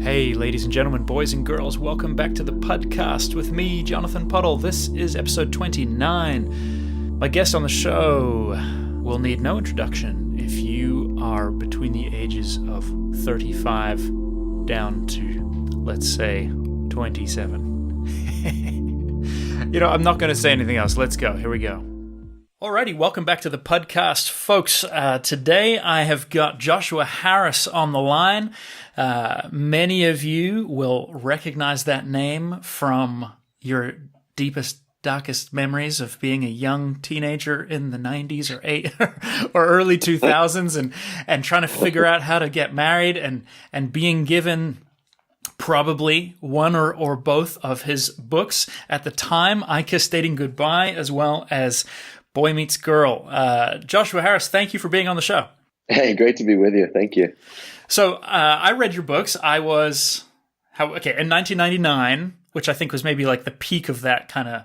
Hey, ladies and gentlemen, boys and girls, welcome back to the Puddcast with me, Jonathan Puddle. This is episode 29. My guest on the show will need no introduction if you are between the ages of 35 down to, let's say, 27. I'm not going to say anything else. Let's go. Here we go. Alrighty, welcome back to the Puddcast, folks. Today I have got Joshua Harris on the line. Many of you will recognize that name from your deepest, darkest memories of being a young teenager in the 90s or early 2000s and trying to figure out how to get married and being given probably one or both of his books at the time, I Kiss Dating Goodbye, as well as Boy Meets Girl. Joshua Harris, thank you for being on the show. Hey, great to be with you. Thank you. So I read your books. I was, in 1999, which I think was maybe like the peak of that kind of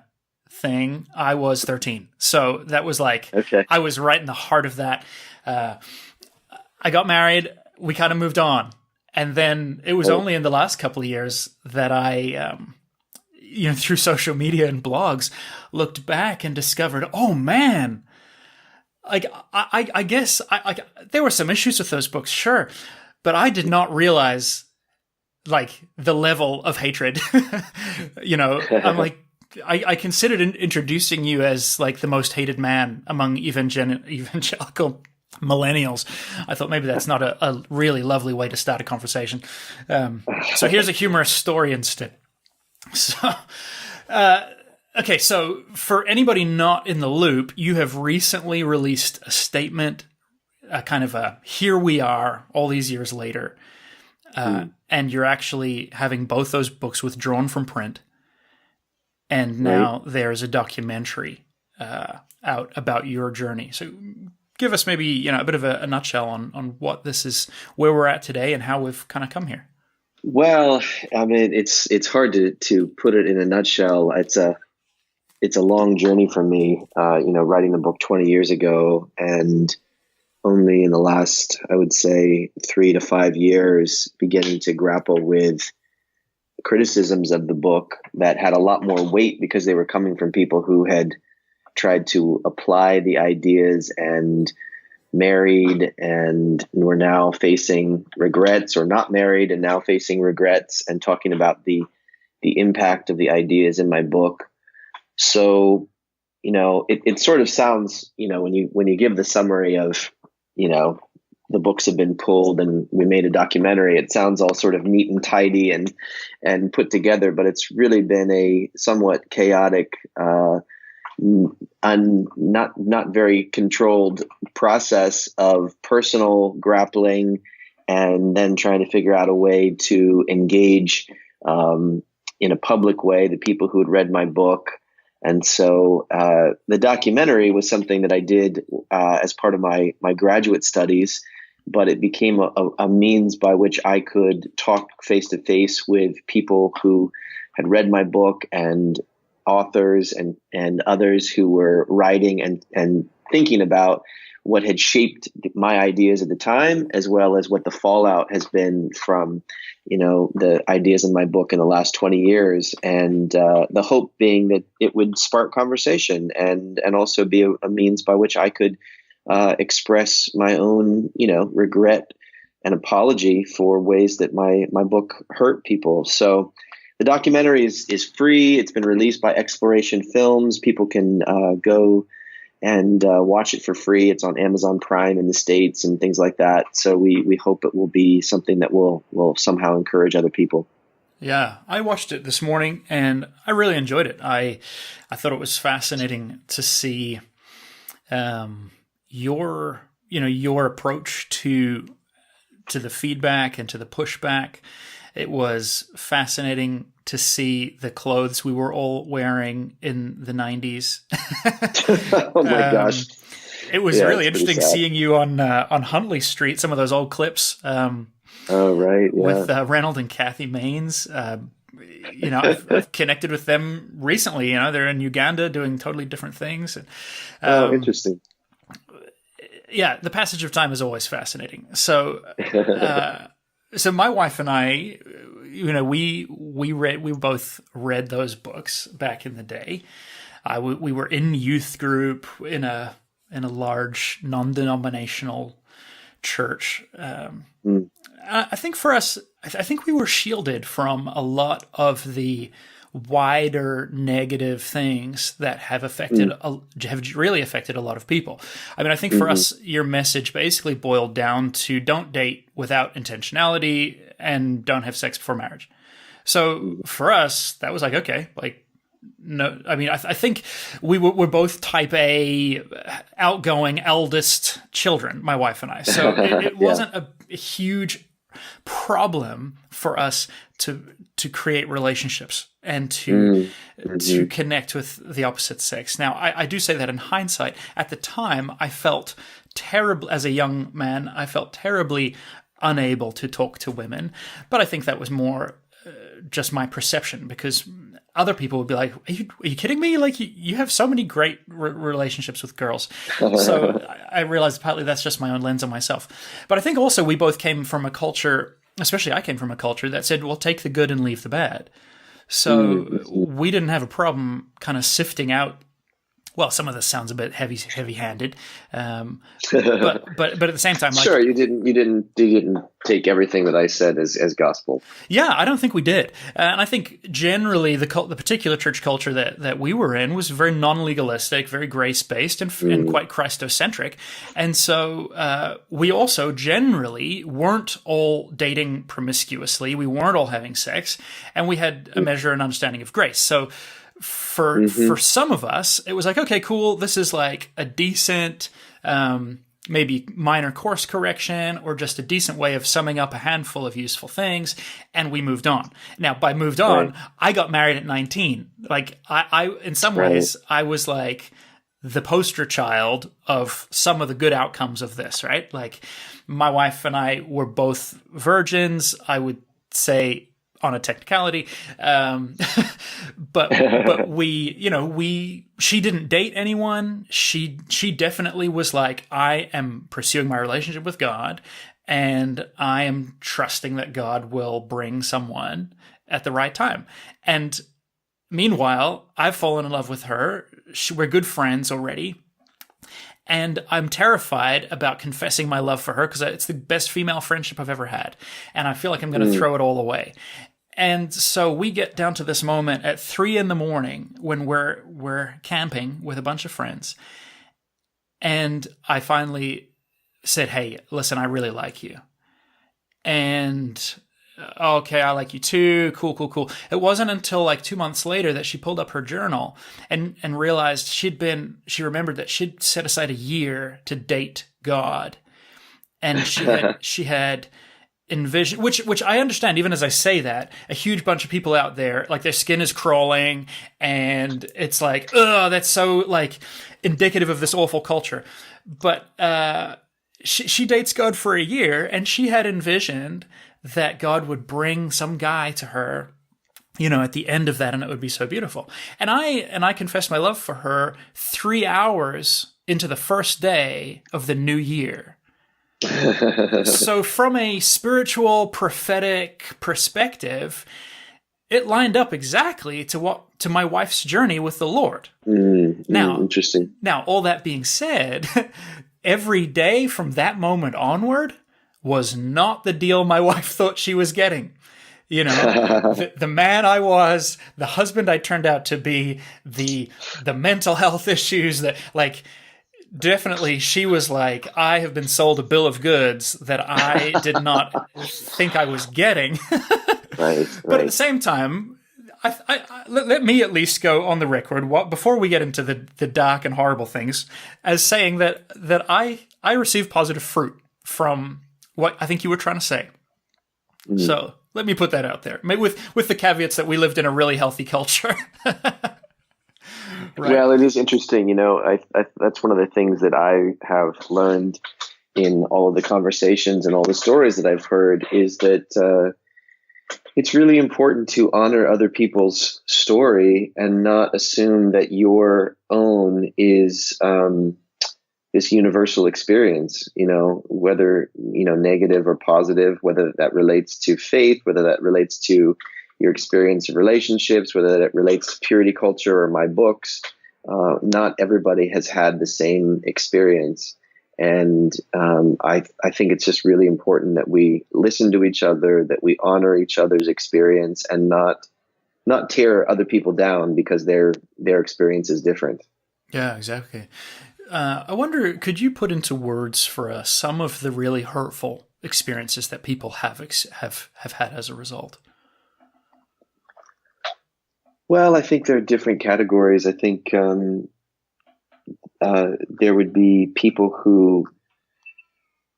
thing, I was 13. So that was like, okay. I was right in the heart of that. I got married. We kind of moved on. And then it was only in the last couple of years that I, through social media and blogs, looked back and discovered, oh man, like I guess there were some issues with those books, sure, but I did not realize like the level of hatred. I'm like, I considered introducing you as like the most hated man among evangelical millennials. I thought maybe that's not a really lovely way to start a conversation. So here's a humorous story instead. So, so for anybody not in the loop, you have recently released a statement, a kind of a here we are all these years later, and you're actually having both those books withdrawn from print, and now there's a documentary out about your journey. So give us maybe a bit of a nutshell on what this is, where we're at today, and how we've kind of come here. Well, I mean, it's hard to put it in a nutshell. It's a long journey for me, writing the book 20 years ago, and only in the last, I would say, 3 to 5 years, beginning to grapple with criticisms of the book that had a lot more weight because they were coming from people who had tried to apply the ideas and married and were now facing regrets, or not married and now facing regrets, and talking about the impact of the ideas in my book. So, it sort of sounds, when you give the summary of, the books have been pulled and we made a documentary, it sounds all sort of neat and tidy and put together, but it's really been a somewhat chaotic, not very controlled process of personal grappling, and then trying to figure out a way to engage in a public way the people who had read my book. And so the documentary was something that I did as part of my graduate studies, but it became a means by which I could talk face to face with people who had read my book, and authors and others who were writing and thinking about what had shaped my ideas at the time, as well as what the fallout has been from, the ideas in my book in the last 20 years. And the hope being that it would spark conversation and also be a means by which I could express my own, regret and apology for ways that my book hurt people. So the documentary is free. It's been released by Exploration Films. People can go and watch it for free. It's on Amazon Prime in the States and things like that. So we hope it will be something that will somehow encourage other people. Yeah, I watched it this morning and I really enjoyed it. I thought it was fascinating to see your approach to the feedback and to the pushback. It was fascinating to see the clothes we were all wearing in the 90s. Oh my gosh. It was really interesting seeing you on Huntley Street, some of those old clips. Oh, right. Yeah. With Reynold and Kathy Maines. I've connected with them recently. They're in Uganda doing totally different things. Interesting. Yeah, the passage of time is always fascinating. So So my wife and I, we both read those books back in the day. We were in youth group in a large non-denominational church. I think for us, I think we were shielded from a lot of the wider negative things that have really affected a lot of people. I mean, I think for us, your message basically boiled down to don't date without intentionality and don't have sex before marriage. So for us, that was like, okay, like, no, I mean, I think we're both type A, outgoing eldest children, my wife and I. So it wasn't a huge problem for us to create relationships and to connect with the opposite sex. Now, I do say that in hindsight. At the time, I felt terrible as a young man. I felt terribly unable to talk to women, but I think that was more just my perception, because other people would be like, are you kidding me? Like, you have so many great relationships with girls. So I realized partly that's just my own lens on myself. But I think also we both came from a culture, especially I came from a culture that said, well, take the good and leave the bad. So we didn't have a problem kind of sifting out. Well, some of this sounds a bit heavy-handed, but at the same time, like, sure, you didn't take everything that I said as gospel. Yeah, I don't think we did, and I think generally the particular church culture that we were in was very non-legalistic, very grace-based, and quite Christocentric, and so we also generally weren't all dating promiscuously. We weren't all having sex, and we had a measure and understanding of grace. So for some of us, it was like, okay, cool. This is like a decent, maybe minor course correction or just a decent way of summing up a handful of useful things. And we moved on. Now, by moved on, I got married at 19. Like I in some ways, I was like the poster child of some of the good outcomes of this, right? Like my wife and I were both virgins, I would say, on a technicality, but she didn't date anyone. She definitely was like, I am pursuing my relationship with God, and I am trusting that God will bring someone at the right time. And meanwhile, I've fallen in love with her. We're good friends already. And I'm terrified about confessing my love for her because it's the best female friendship I've ever had. And I feel like I'm going to throw it all away. And so we get down to this moment at 3 a.m. when we're camping with a bunch of friends. And I finally said, hey, listen, I really like you. And okay, I like you too. Cool. It wasn't until like 2 months later that she pulled up her journal and realized she remembered that she'd set aside a year to date God. And she had envisioned, which I understand, even as I say that, a huge bunch of people out there, like their skin is crawling and it's like, oh, that's so like indicative of this awful culture. But she dates God for a year, and she had envisioned that God would bring some guy to her, at the end of that, and it would be so beautiful. And I confessed my love for her 3 hours into the first day of the new year. So from a spiritual, prophetic perspective, it lined up exactly to my wife's journey with the Lord. Now, interesting. Now, all that being said, every day from that moment onward was not the deal my wife thought she was getting. The man I was, the husband I turned out to be, the mental health issues that, like, definitely she was like, I have been sold a bill of goods that I did not think I was getting. Right. But at the same time, let me at least go on the record before we get into the dark and horrible things as saying that I received positive fruit from what I think you were trying to say. So let me put that out there, maybe with the caveats that we lived in a really healthy culture. Right. Well, it is interesting. I that's one of the things that I have learned in all of the conversations and all the stories that I've heard is that it's really important to honor other people's story and not assume that your own is this universal experience, whether, negative or positive, whether that relates to faith, whether that relates to your experience of relationships, whether that relates to purity culture or my books. Not everybody has had the same experience. And I think it's just really important that we listen to each other, that we honor each other's experience, and not tear other people down because their experience is different. Yeah, exactly. I wonder, could you put into words for us some of the really hurtful experiences that people have had as a result? Well, I think there are different categories. I think there would be people who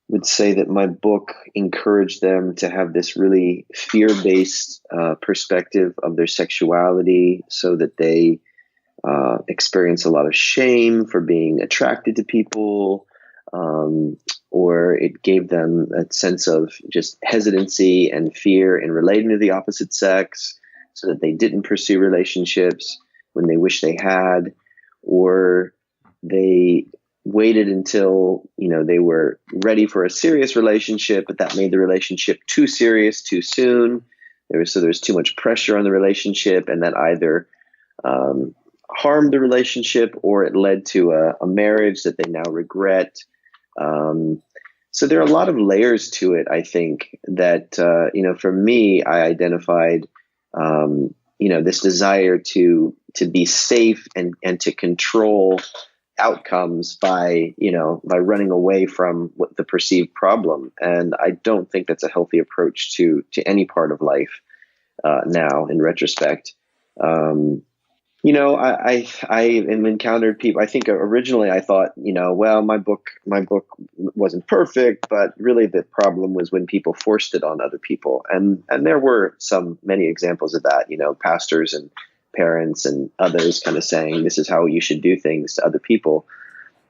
would say that my book encouraged them to have this really fear-based perspective of their sexuality, so that they experience a lot of shame for being attracted to people, or it gave them a sense of just hesitancy and fear in relating to the opposite sex, so that they didn't pursue relationships when they wish they had, or they waited until, they were ready for a serious relationship, but that made the relationship too serious too soon. There was too much pressure on the relationship, and that either harmed the relationship or it led to a marriage that they now regret. So there are a lot of layers to it, I think, that, for me, I identified, this desire to be safe and to control outcomes by running away from what the perceived problem. And I don't think that's a healthy approach to any part of life now in retrospect. I have encountered people. I think originally I thought, well, my book wasn't perfect, but really the problem was when people forced it on other people. And there were many examples of that, pastors and parents and others kind of saying, this is how you should do things to other people.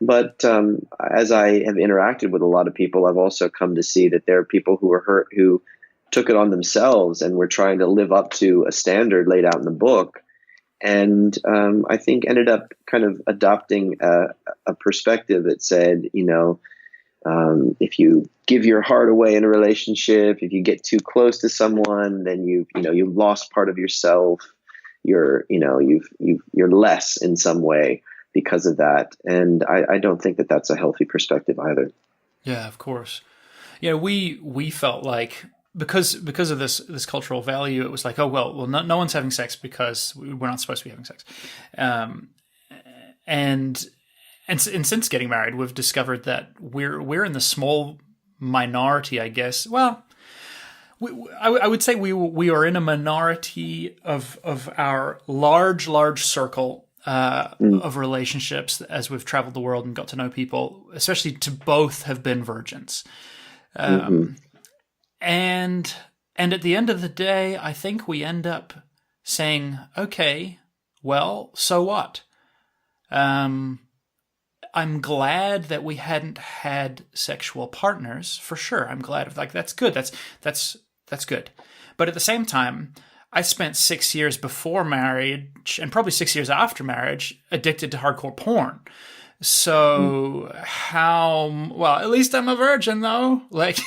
But as I have interacted with a lot of people, I've also come to see that there are people who were hurt, who took it on themselves and were trying to live up to a standard laid out in the book. And I think ended up kind of adopting a perspective that said, if you give your heart away in a relationship, if you get too close to someone, then you've lost part of yourself. You're less in some way because of that. And I don't think that that's a healthy perspective either. Yeah, of course. We felt like, because of this cultural value, it was like, oh, well, no one's having sex because we're not supposed to be having sex. And since getting married, we've discovered that we're in the small minority, I guess. Well, I would say we are in a minority of our large circle of relationships as we've traveled the world and got to know people, especially to both have been virgins. And at the end of the day, I think we end up saying, okay, well, so what? I'm glad that we hadn't had sexual partners, for sure. I'm glad that's good. That's good. But at the same time, I spent 6 years before marriage and probably 6 years after marriage addicted to hardcore porn. So at least I'm a virgin though. Like,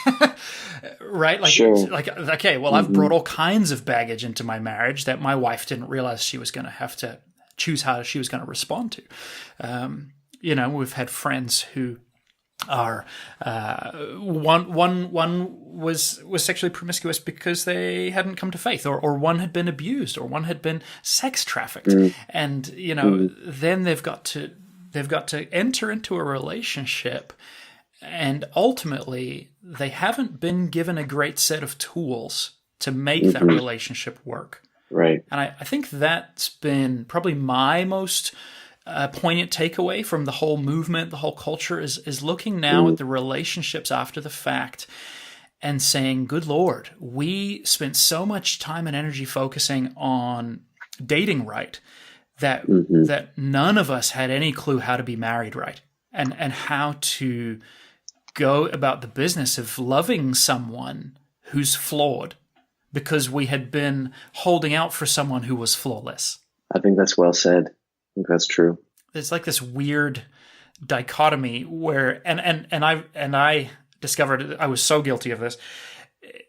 right? Like, sure. Okay, well, I've brought all kinds of baggage into my marriage that my wife didn't realize she was going to have to choose how she was going to respond to. We've had friends who are, one was sexually promiscuous because they hadn't come to faith, or one had been abused, or one had been sex trafficked. And, then they've got to enter into a relationship, and ultimately they haven't been given a great set of tools to make that relationship work. Right. And I think that's been probably my most poignant takeaway from the whole movement, the whole culture, is looking now at the relationships after the fact and saying, good Lord, we spent so much time and energy focusing on dating right that none of us had any clue how to be married right, and how to go about the business of loving someone who's flawed because we had been holding out for someone who was flawless. I think that's well said. I think that's true. There's like this weird dichotomy where, and I discovered I was so guilty of this.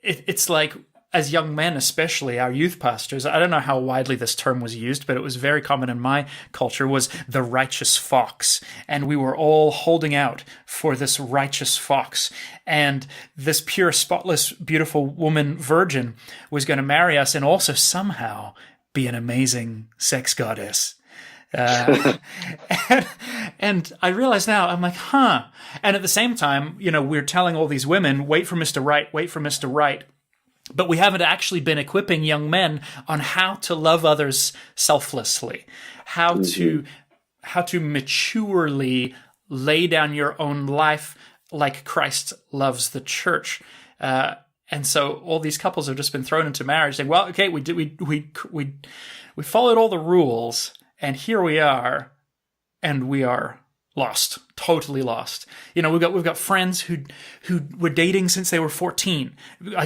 It's like, as young men, especially our youth pastors, I don't know how widely this term was used, but it was very common in my culture, was the righteous fox. And we were all holding out for this righteous fox. And this pure, spotless, beautiful woman virgin was going to marry us and also somehow be an amazing sex goddess. And I realize now, I'm like, huh. And at the same time, we're telling all these women, wait for Mr. Right, wait for Mr. Right. But we haven't actually been equipping young men on how to love others selflessly, how to maturely lay down your own life like Christ loves the church. And so all these couples have just been thrown into marriage saying, well, okay, we followed all the rules, and here we are, and we are lost, totally lost. We've got friends who were dating since they were 14,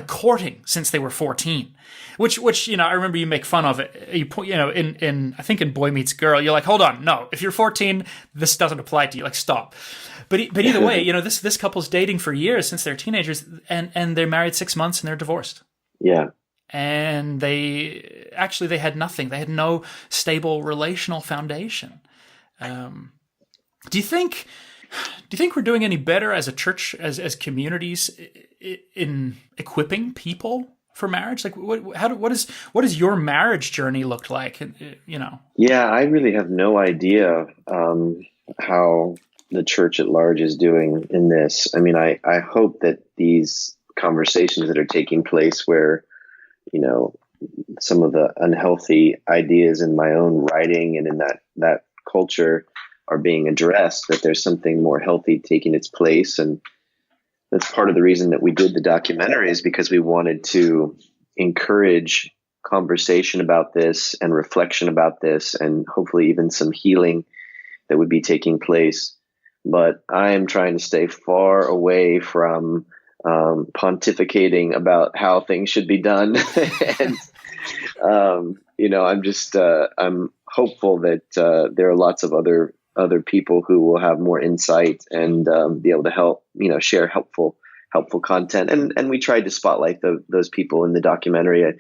courting since they were 14, which I remember you make fun of it. In I think in Boy Meets Girl, you're like, hold on, no, if you're 14, this doesn't apply to you. Like, stop. But either way, this couple's dating for years since they're teenagers, and they're married 6 months and they're divorced. Yeah. And they had nothing. They had no stable relational foundation. Do you think we're doing any better as a church, as communities, in equipping people for marriage? Like, what does your marriage journey look like? Yeah, I really have no idea how the church at large is doing in this. I mean, I hope that these conversations that are taking place, where some of the unhealthy ideas in my own writing and in that culture are being addressed, that there's something more healthy taking its place. And that's part of the reason that we did the documentary, is because we wanted to encourage conversation about this and reflection about this, and hopefully even some healing that would be taking place. But I am trying to stay far away from pontificating about how things should be done. And, I'm hopeful that there are lots of other people who will have more insight and be able to help, share helpful content. And we tried to spotlight those people in the documentary, a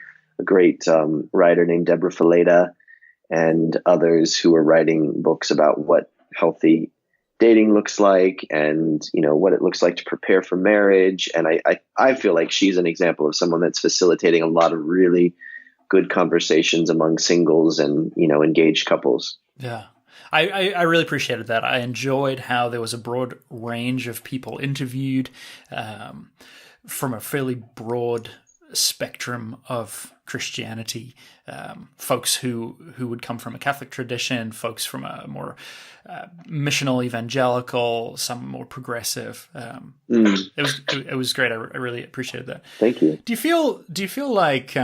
great writer named Deborah Fileta, and others who are writing books about what healthy dating looks like, and what it looks like to prepare for marriage. And I feel like she's an example of someone that's facilitating a lot of really good conversations among singles and engaged couples. Yeah. I really appreciated that. I enjoyed how there was a broad range of people interviewed from a fairly broad spectrum of Christianity, folks who would come from a Catholic tradition, folks from a more missional evangelical, some more progressive. It was great. I really appreciated that. Thank you. Do you feel like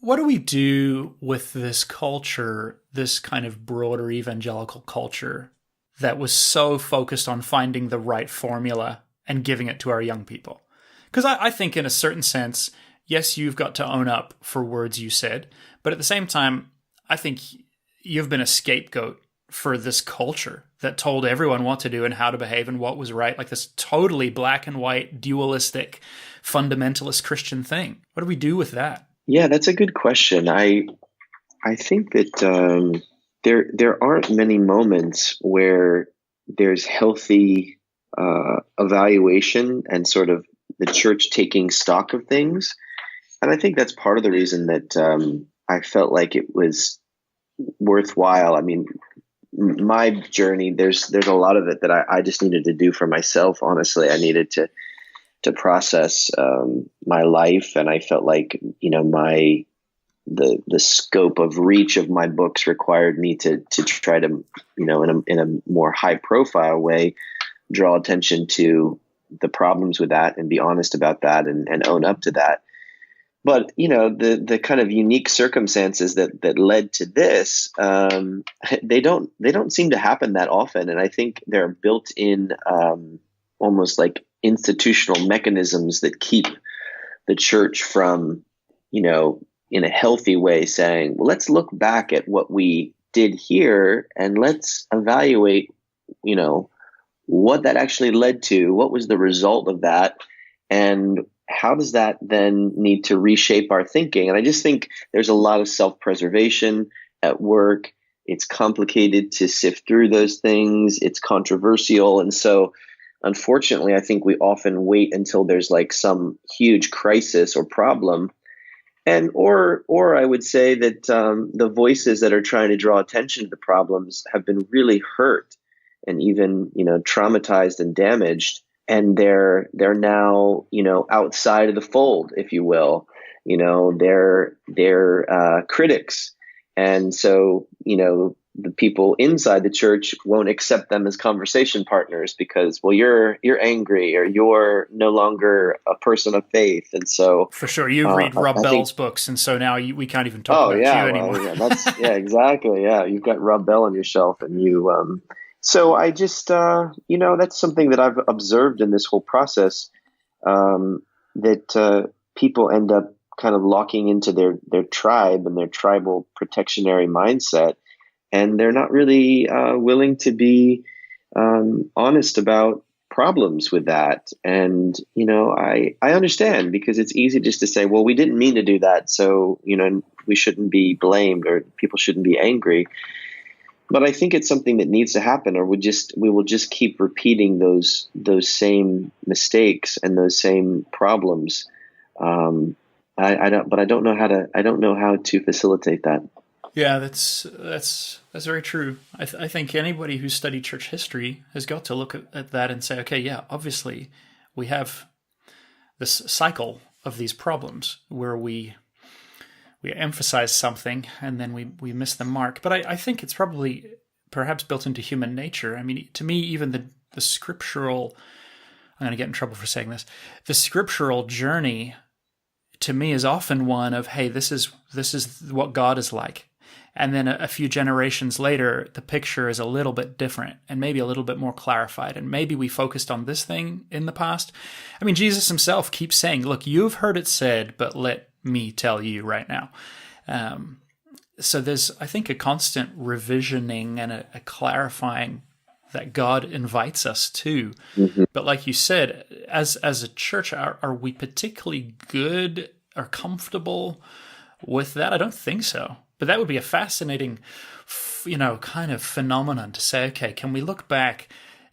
what do we do with this culture, this kind of broader evangelical culture that was so focused on finding the right formula and giving it to our young people? Because I think in a certain sense, yes, you've got to own up for words you said, but at the same time, I think you've been a scapegoat for this culture that told everyone what to do and how to behave and what was right, like this totally black and white, dualistic, fundamentalist Christian thing. What do we do with that? Yeah, that's a good question. I think that there aren't many moments where there's healthy evaluation and sort of the church taking stock of things. And I think that's part of the reason that I felt like it was worthwhile. I mean, my journey, there's a lot of it that I just needed to do for myself. Honestly, I needed to process my life, and I felt like the scope of reach of my books required me to try to in a more high profile way draw attention to the problems with that and be honest about that and own up to that. But the kind of unique circumstances that led to this, they don't seem to happen that often, and I think they're built in almost like institutional mechanisms that keep the church from, in a healthy way saying, well, let's look back at what we did here and let's evaluate, what that actually led to, what was the result of that, and how does that then need to reshape our thinking? And I just think there's a lot of self-preservation at work. It's complicated to sift through those things. It's controversial. And so, unfortunately, I think we often wait until there's like some huge crisis or problem. And or I would say that the voices that are trying to draw attention to the problems have been really hurt and even, traumatized and damaged, and they're now, outside of the fold, if you will. They're critics, and so, the people inside the church won't accept them as conversation partners because, well, you're angry, or you're no longer a person of faith. And so, For sure, you read Rob Bell's books, and so now we can't even talk about you anymore. Exactly. Yeah, you've got Rob Bell on your shelf, and you. So I just, that's something that I've observed in this whole process, that people end up kind of locking into their tribe and their tribal protectionary mindset, and they're not really willing to be honest about problems with that. And, I understand, because it's easy just to say, well, we didn't mean to do that, so, we shouldn't be blamed, or people shouldn't be angry. But I think it's something that needs to happen, or we will just keep repeating those same mistakes and those same problems. I don't know how to facilitate that. Yeah, that's very true. I think anybody who's studied church history has got to look at that and say, okay, yeah, obviously we have this cycle of these problems where we emphasize something and then we miss the mark. But I think it's probably perhaps built into human nature. I mean, to me, even the scriptural, I'm going to get in trouble for saying this, the scriptural journey to me is often one of, hey, this is what God is like. And then a few generations later, the picture is a little bit different and maybe a little bit more clarified. And maybe we focused on this thing in the past. I mean, Jesus himself keeps saying, look, you've heard it said, but let me tell you right now. So there's, I think, a constant revisioning and a clarifying that God invites us to. Mm-hmm. But like you said, as a church, are we particularly good or comfortable with that? I don't think so. But that would be a fascinating, kind of phenomenon to say, okay, can we look back?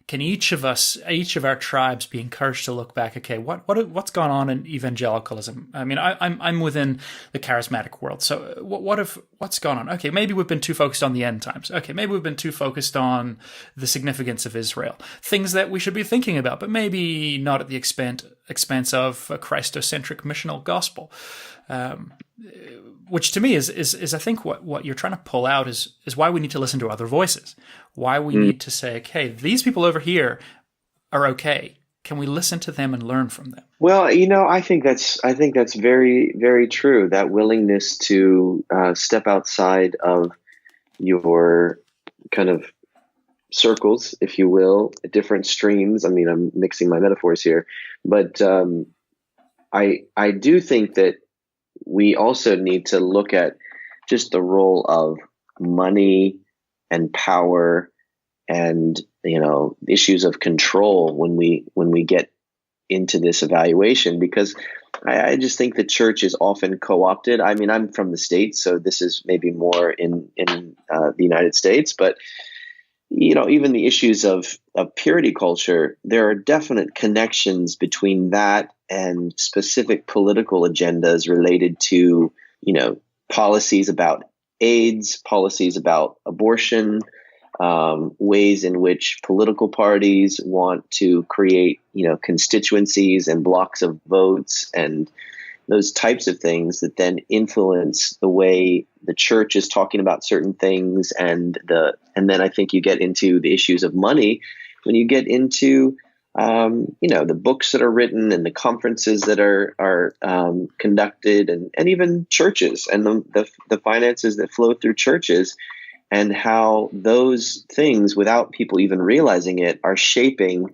Can each of our tribes be encouraged to look back? Okay, what's gone on in evangelicalism? I mean, I'm within the charismatic world, so what's gone on? Okay, maybe we've been too focused on the end times. Okay, maybe we've been too focused on the significance of Israel, things that we should be thinking about, but maybe not at the expense of a Christocentric missional gospel. Which to me is I think what you're trying to pull out is why we need to listen to other voices. Why we need to say, okay, these people over here are okay. Can we listen to them and learn from them? Well, I think that's very, very true. That willingness to step outside of your kind of circles, if you will, different streams. I mean, I'm mixing my metaphors here, but I do think that we also need to look at just the role of money and power and, issues of control when we get into this evaluation, because I just think the church is often co-opted. I mean, I'm from the States, so this is maybe more in the United States, but even the issues of purity culture, there are definite connections between that and specific political agendas related to, policies about AIDS, policies about abortion, ways in which political parties want to create, constituencies and blocks of votes and those types of things that then influence the way the church is talking about certain things. And then I think you get into the issues of money when you get into, the books that are written and the conferences that are conducted and even churches and the finances that flow through churches, and how those things, without people even realizing it, are shaping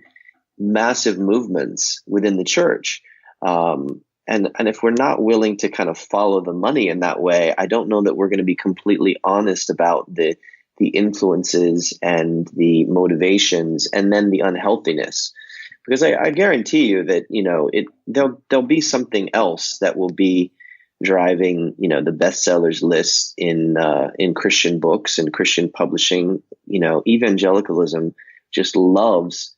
massive movements within the church. And if we're not willing to kind of follow the money in that way, I don't know that we're going to be completely honest about the the influences and the motivations, and then the unhealthiness. Because I guarantee you that, there'll be something else that will be driving, the bestsellers lists in Christian books and Christian publishing. Evangelicalism just loves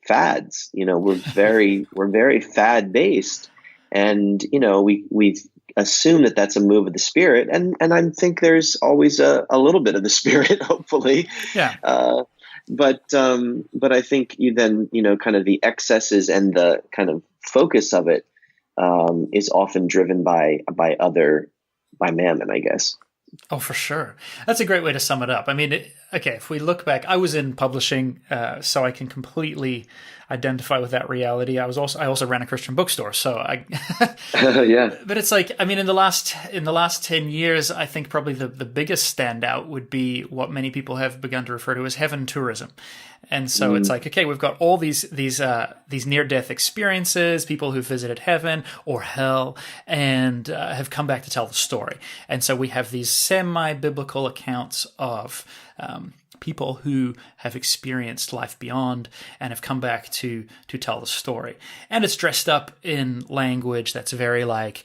fads. We're very fad based, and we assume that that's a move of the Spirit, and I think there's always a little bit of the Spirit, hopefully. Yeah. But I think you then kind of the excesses and the kind of focus of it is often driven by mammon, I guess. Oh, for sure. That's a great way to sum it up. I mean, okay, if we look back, I was in publishing, so I can completely identify with that reality. I also ran a Christian bookstore, so I yeah. But it's like, I mean, in the last 10 years, I think probably the biggest standout would be what many people have begun to refer to as heaven tourism. And so it's like, okay, we've got all these near-death experiences, people who visited heaven or hell and have come back to tell the story. And so we have these semi-biblical accounts of people who have experienced life beyond and have come back to tell the story. And it's dressed up in language that's very like,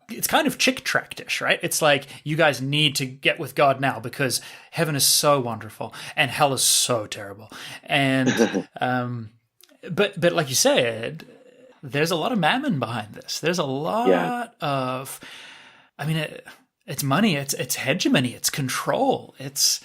it's kind of chick tract-ish, right? It's like, you guys need to get with God now because heaven is so wonderful and hell is so terrible. And but like you said, there's a lot of mammon behind this. There's a lot of, I mean, it's money, it's hegemony, it's control, it's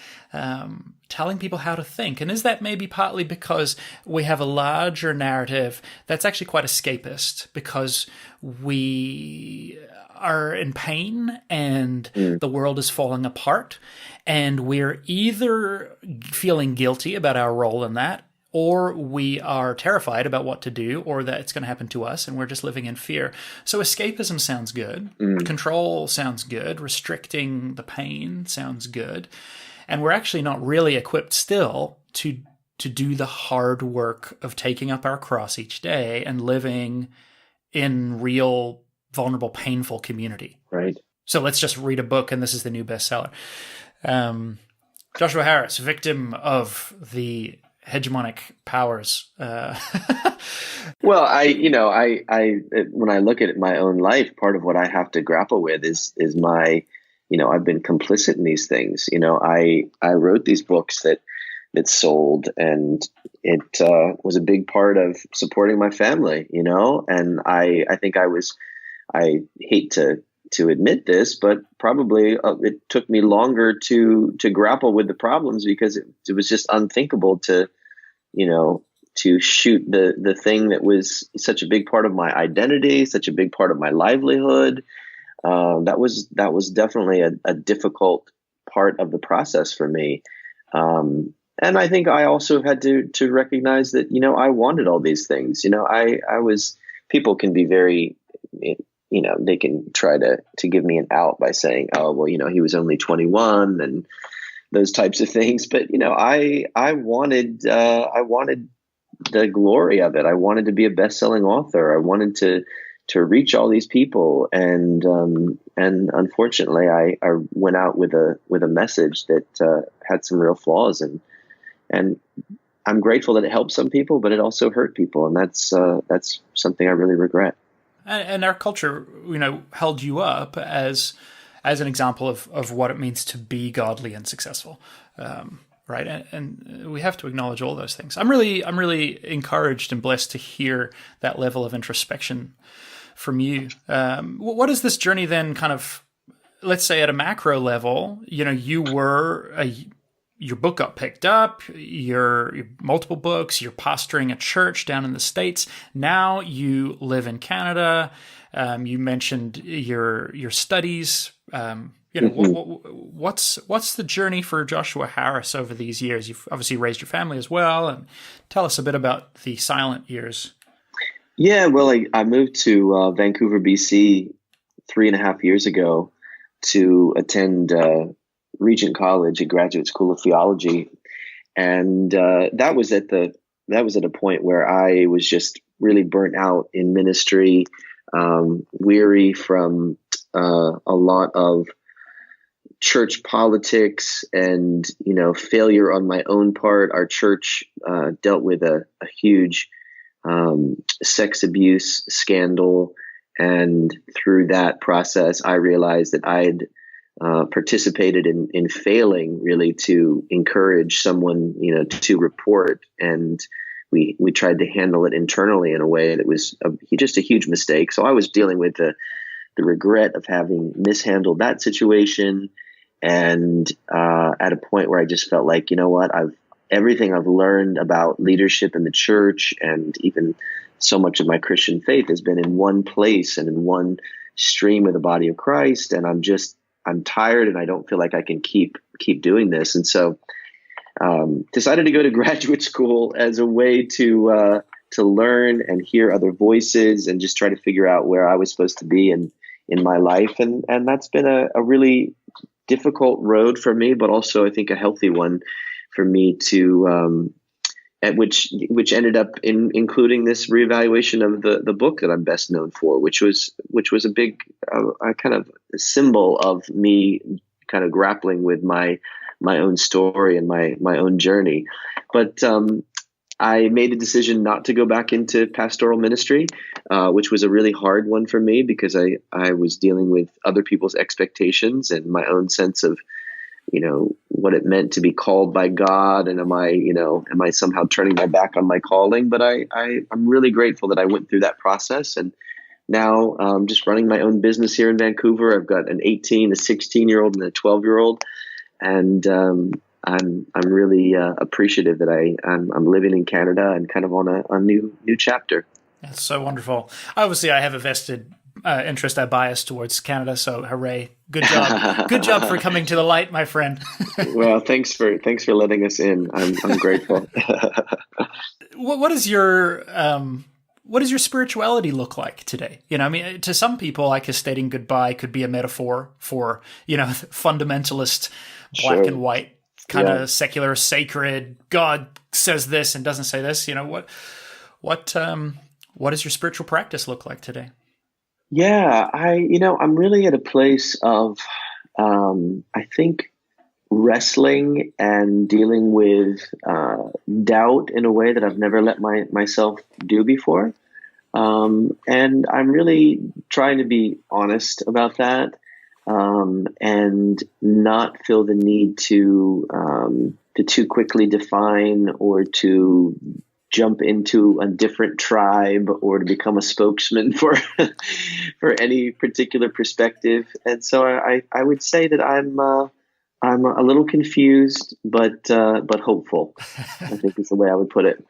telling people how to think. And is that maybe partly because we have a larger narrative that's actually quite escapist, because we are in pain and the world is falling apart, and we're either feeling guilty about our role in that, or we are terrified about what to do, or that it's going to happen to us, and we're just living in fear. So escapism sounds good. Control sounds good. Restricting the pain sounds good. And we're actually not really equipped still to do the hard work of taking up our cross each day and living in real, vulnerable, painful community. Right. So let's just read a book, and this is the new bestseller. Joshua Harris, victim of the hegemonic powers. Well, I when I look at my own life, part of what I have to grapple with is my, I've been complicit in these things. I wrote these books that sold, and it was a big part of supporting my family, and I think I hate to admit this, but probably it took me longer to grapple with the problems, because it was just unthinkable to shoot the thing that was such a big part of my identity, such a big part of my livelihood. That was definitely a difficult part of the process for me. And I think I also had to recognize that, I wanted all these things. People can be very, they can try to give me an out by saying, oh, well, he was only 21 and those types of things. But, I wanted the glory of it. I wanted to be a best-selling author. I wanted to reach all these people. And unfortunately I went out with a message that had some real flaws, and I'm grateful that it helped some people, but it also hurt people. And that's something I really regret. And our culture, held you up as an example of what it means to be godly and successful, right? And we have to acknowledge all those things. I'm really encouraged and blessed to hear that level of introspection from you. What is this journey then? Kind of, let's say at a macro level, you were your book got picked up, your multiple books, you're pastoring a church down in the States. Now you live in Canada. You mentioned your studies. What's the journey for Joshua Harris over these years? You've obviously raised your family as well, and tell us a bit about the silent years. Yeah, well, I moved to Vancouver, BC 3.5 years ago to attend Regent College, a graduate school of theology, and that was at a point where I was just really burnt out in ministry, weary from a lot of church politics and, failure on my own part. Our church dealt with a huge sex abuse scandal. And through that process, I realized that I'd participated in failing really to encourage someone, to report. And we tried to handle it internally in a way that was just a huge mistake. So I was dealing with the regret of having mishandled that situation. And at a point where I just felt like, everything I've learned about leadership in the church and even so much of my Christian faith has been in one place and in one stream of the body of Christ. And I'm tired and I don't feel like I can keep doing this. And so decided to go to graduate school as a way to learn and hear other voices and just try to figure out where I was supposed to be in my life. And that's been a really difficult road for me, but also I think a healthy one for me to which ended up including this reevaluation of the book that I'm best known for, which was a big kind of symbol of me kind of grappling with my own story and my own journey. But I made a decision not to go back into pastoral ministry, which was a really hard one for me because I was dealing with other people's expectations and my own sense of, what it meant to be called by God. And am I somehow turning my back on my calling? But I'm really grateful that I went through that process. And now just running my own business here in Vancouver. I've got an 18, a 16-year-old and a 12-year-old. And I'm really appreciative that I'm living in Canada and kind of on a new chapter. That's so wonderful. Obviously, I have a vested interest. I bias towards Canada, so hooray! Good job, good job for coming to the light, my friend. Well, thanks for letting us in. I'm grateful. What does your spirituality look like today? To some people, like stating goodbye could be a metaphor for fundamentalist, black and white kind of secular, sacred. God says this and doesn't say this. What does your spiritual practice look like today? Yeah, I'm really at a place of, I think, wrestling and dealing with doubt in a way that I've never let myself do before. And I'm really trying to be honest about that and not feel the need to too quickly define or to jump into a different tribe or to become a spokesman for any particular perspective. And so I would say that I'm a little confused, but hopeful, I think is the way I would put it.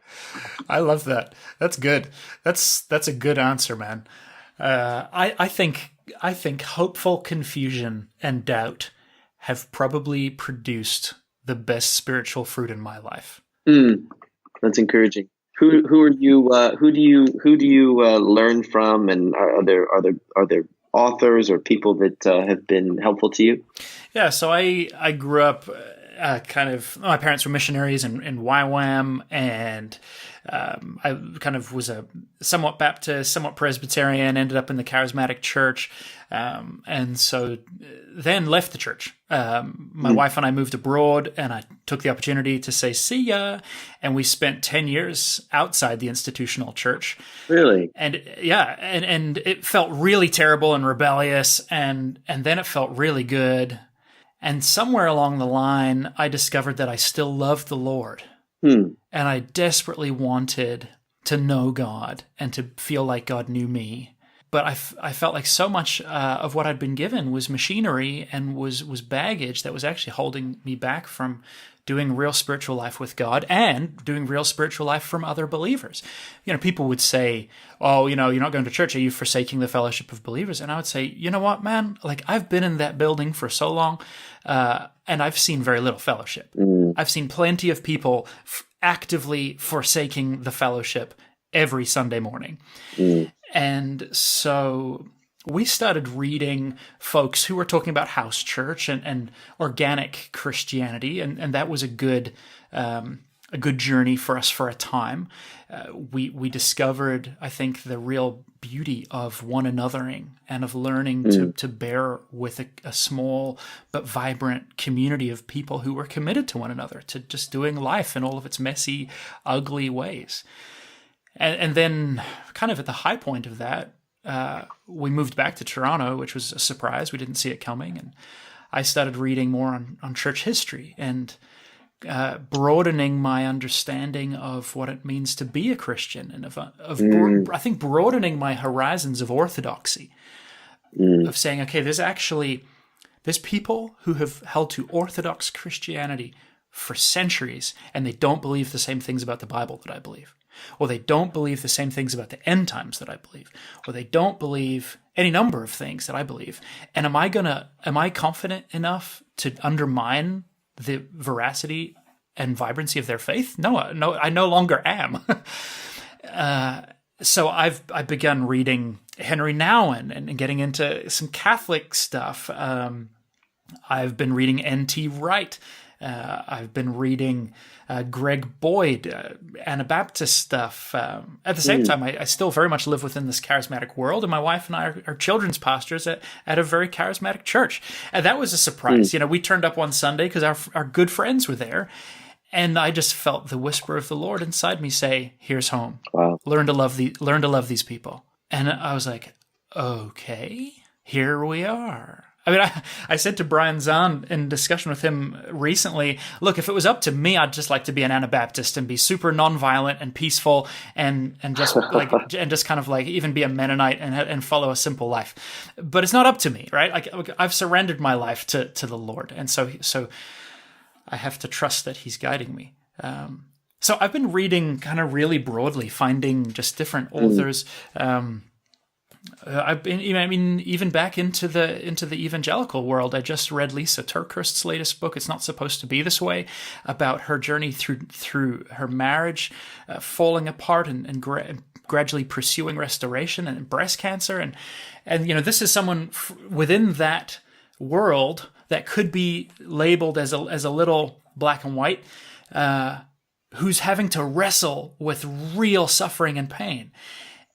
I love that. That's good. That's a good answer, man. I think hopeful confusion and doubt have probably produced the best spiritual fruit in my life. That's encouraging. Who are you? Who do you learn from? And are there authors or people that have been helpful to you? Yeah, so I grew up my parents were missionaries in YWAM, and I kind of was a somewhat Baptist, somewhat Presbyterian, ended up in the charismatic church, and so then left the church. My wife and I moved abroad, and I took the opportunity to say, see ya, and we spent 10 years outside the institutional church. Really? And yeah, and it felt really terrible and rebellious, and then it felt really good. And somewhere along the line, I discovered that I still loved the Lord. And I desperately wanted to know God and to feel like God knew me. But I felt like so much of what I'd been given was machinery and was baggage that was actually holding me back from doing real spiritual life with God and doing real spiritual life from other believers. People would say, oh, you're not going to church. Are you forsaking the fellowship of believers? And I would say, you know what, man? Like, I've been in that building for so long, and I've seen very little fellowship. I've seen plenty of people actively forsaking the fellowship every Sunday morning. And so we started reading folks who were talking about house church and organic Christianity, and that was a good a good journey for us for a time. We discovered, I think, the real beauty of one anothering and of learning to bear with a small but vibrant community of people who were committed to one another, to just doing life in all of its messy, ugly ways. And then kind of at the high point of that, we moved back to Toronto, which was a surprise. We didn't see it coming. And I started reading more on church history and broadening my understanding of what it means to be a Christian, and I think broadening my horizons of orthodoxy, of saying, okay, there's people who have held to Orthodox Christianity for centuries, and they don't believe the same things about the Bible that I believe, or they don't believe the same things about the end times that I believe, or they don't believe any number of things that I believe. And am I confident enough to undermine the veracity and vibrancy of their faith? No, I no longer am. So I've begun reading Henry Nouwen and getting into some Catholic stuff. I've been reading N.T. Wright. I've been reading Greg Boyd, Anabaptist stuff. At the same time, I still very much live within this charismatic world, and my wife and I are children's pastors at a very charismatic church. And that was a surprise. We turned up one Sunday because our good friends were there, and I just felt the whisper of the Lord inside me say, "Here's home. Wow. Learn to love these people." And I was like, "Okay, here we are." I mean, I said to Brian Zahn in discussion with him recently, look, if it was up to me, I'd just like to be an Anabaptist and be super nonviolent and peaceful and just like and just kind of like even be a Mennonite and follow a simple life. But it's not up to me, right? Like I've surrendered my life to the Lord, and so I have to trust that He's guiding me. So I've been reading kind of really broadly, finding just different authors. I've been, even back into the evangelical world. I just read Lisa TerKeurst's latest book, It's Not Supposed to Be This Way, about her journey through her marriage, falling apart and gradually pursuing restoration and breast cancer. And this is someone within that world that could be labeled as a little black and white, who's having to wrestle with real suffering and pain.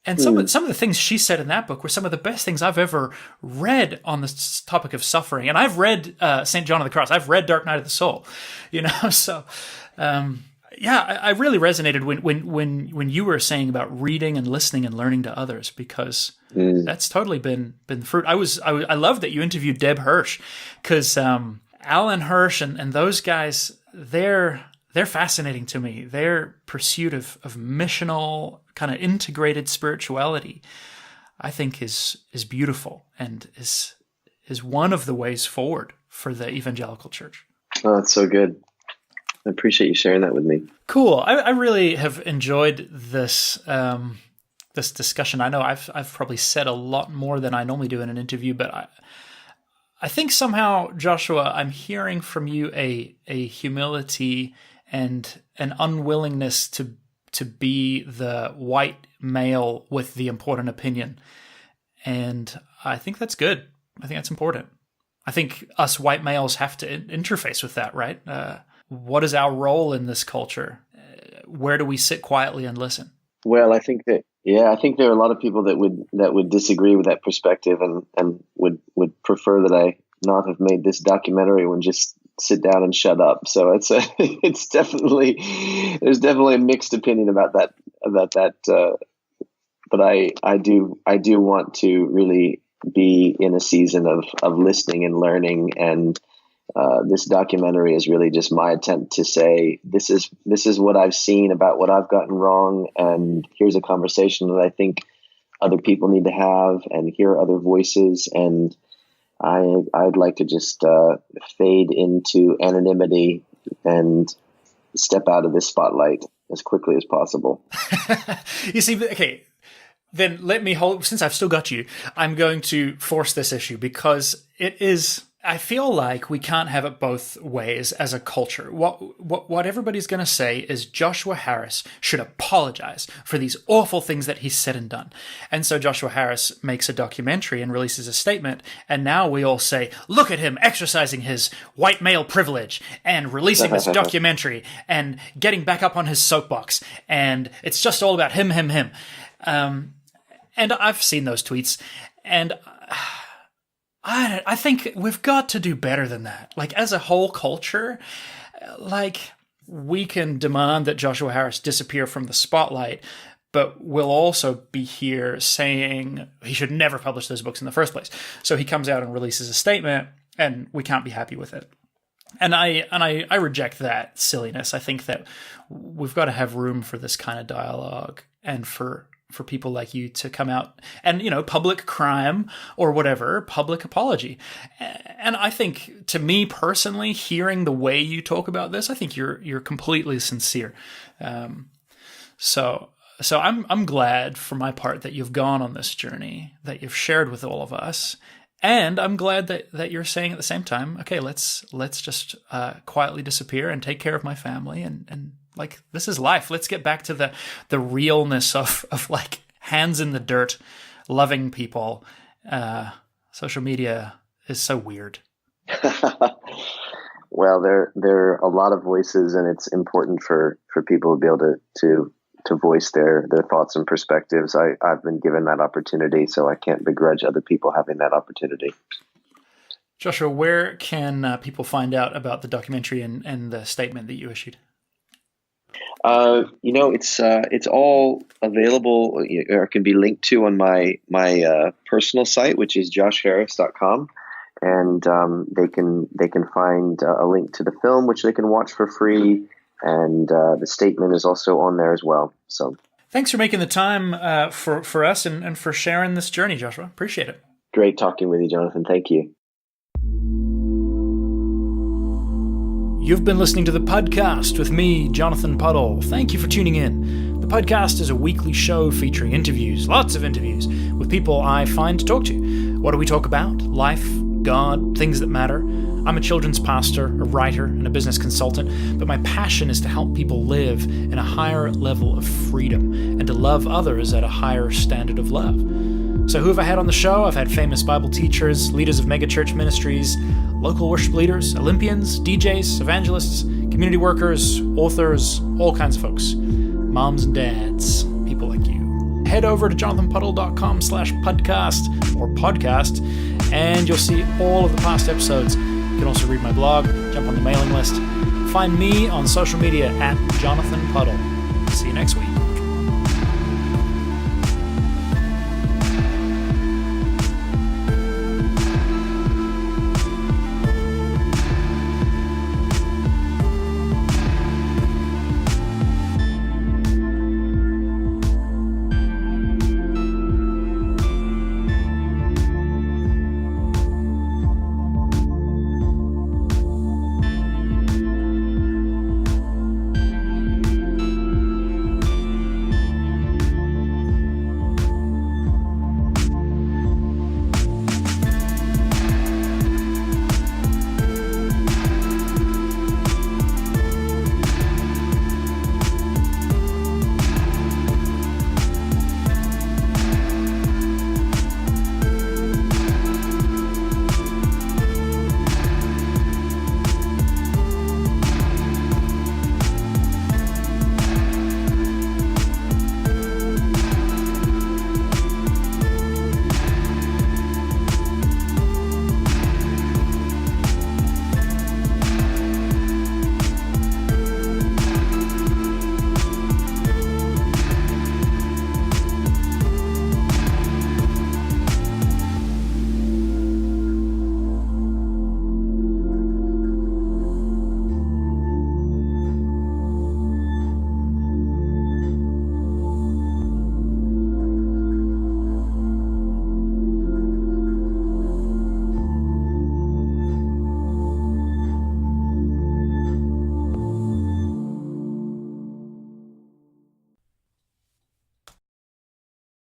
And some of the things she said in that book were some of the best things I've ever read on this topic of suffering. And I've read St. John of the Cross. I've read Dark Night of the Soul. So I really resonated when you were saying about reading and listening and learning to others, because that's totally been the fruit. I love that you interviewed Deb Hirsch, because Alan Hirsch and those guys, they're fascinating to me. Their pursuit of missional kind of integrated spirituality, I think, is beautiful and is one of the ways forward for the evangelical church. Oh, that's so good. I appreciate you sharing that with me. Cool. I really have enjoyed this this discussion. I know I've probably said a lot more than I normally do in an interview, but I think somehow, Joshua, I'm hearing from you a humility and an unwillingness to be the white male with the important opinion. And I think that's good. I think that's important. I think us white males have to interface with that, right? What is our role in this culture? Where do we sit quietly and listen? Well, I think there are a lot of people that would disagree with that perspective and would prefer that I not have made this documentary and just sit down and shut up. So there's definitely a mixed opinion about that. But I do want to really be in a season of listening and learning, and this documentary is really just my attempt to say this is what I've seen about what I've gotten wrong, and here's a conversation that I think other people need to have, and hear other voices. And I'd like to just fade into anonymity and step out of this spotlight as quickly as possible. You see, okay, then let me since I've still got you, I'm going to force this issue, because it is I feel like we can't have it both ways as a culture. What everybody's going to say is Joshua Harris should apologize for these awful things that he's said and done. And so Joshua Harris makes a documentary and releases a statement, and now we all say, look at him exercising his white male privilege and releasing this documentary and getting back up on his soapbox, and it's just all about him. And I've seen those tweets, and I think we've got to do better than that. Like, as a whole culture, like, we can demand that Joshua Harris disappear from the spotlight, but we'll also be here saying he should never publish those books in the first place. So he comes out and releases a statement, and we can't be happy with it. And I reject that silliness. I think that we've got to have room for this kind of dialogue, and for people like you to come out and, public crime or whatever, public apology. And I think, to me personally, hearing the way you talk about this, I think you're completely sincere. So I'm glad for my part that you've gone on this journey, that you've shared with all of us. And I'm glad that you're saying at the same time, okay, let's just quietly disappear and take care of my family, and like, this is life. Let's get back to the realness of like hands in the dirt, loving people. Social media is so weird. Well, there are a lot of voices, and it's important for people to be able to voice their thoughts and perspectives. I've been given that opportunity, so I can't begrudge other people having that opportunity. Joshua, where can people find out about the documentary and the statement that you issued? It's all available, or can be linked to on my personal site, which is joshharris.com. And they can find a link to the film, which they can watch for free. And the statement is also on there as well. So thanks for making the time for us and for sharing this journey, Joshua. Appreciate it. Great talking with you, Jonathan. Thank you. You've been listening to the Puddcast with me, Jonathan Puddle. Thank you for tuning in. The Puddcast is a weekly show featuring interviews, lots of interviews, with people I find to talk to. What do we talk about? Life, God, things that matter. I'm a children's pastor, a writer, and a business consultant, but my passion is to help people live in a higher level of freedom and to love others at a higher standard of love. So who have I had on the show? I've had famous Bible teachers, leaders of megachurch ministries, local worship leaders, Olympians, DJs, evangelists, community workers, authors, all kinds of folks. Moms and dads, people like you. Head over to jonathanpuddle.com/puddcast or podcast, and you'll see all of the past episodes. You can also read my blog, jump on the mailing list. Find me on social media at Jonathan Puddle. See you next week.